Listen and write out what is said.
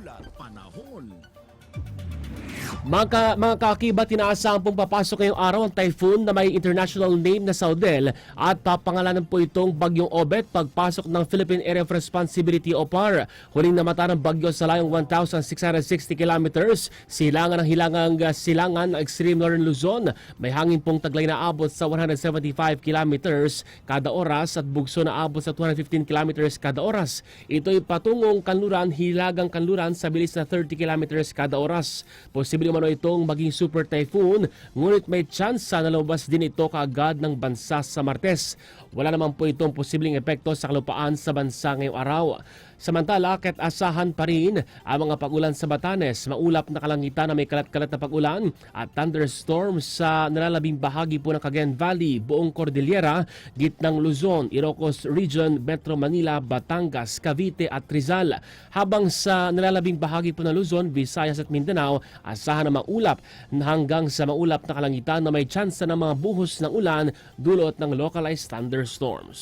ulat panahon. Mga kakibat, inaasahan pong papasok ngayong araw ang typhoon na may international name na Saudel at papangalanan po itong Bagyong Obet pagpasok ng Philippine Area of Responsibility o PAR. Huling namata ng bagyo sa layong 1,660 kilometers, silangan ng silangan ng extreme northern Luzon. May hangin pong taglay na abot sa 175 kilometers kada oras at bugso na abot sa 215 kilometers kada oras. Ito'y patungong kanluran, hilagang kanluran sa bilis na 30 kilometers kada oras. Posible umano itong maging super typhoon, ngunit may tsansa na lumabas din ito kaagad ng bansa sa Martes. Wala naman po itong posibleng epekto sa kalupaan sa bansa ngayong araw. Samantala, kahit asahan pa rin ang mga pag-ulan sa Batanes, maulap na kalangitan na may kalat-kalat na pag-ulan at thunderstorms sa nalalabing bahagi po ng Cagayan Valley, buong Cordillera, gitnang Luzon, Ilocos Region, Metro Manila, Batangas, Cavite at Rizal. Habang sa nalalabing bahagi po ng Luzon, Visayas at Mindanao, asahan na maulap hanggang sa maulap na kalangitan na may tsansa ng mga buhos ng ulan dulot ng localized thunderstorms.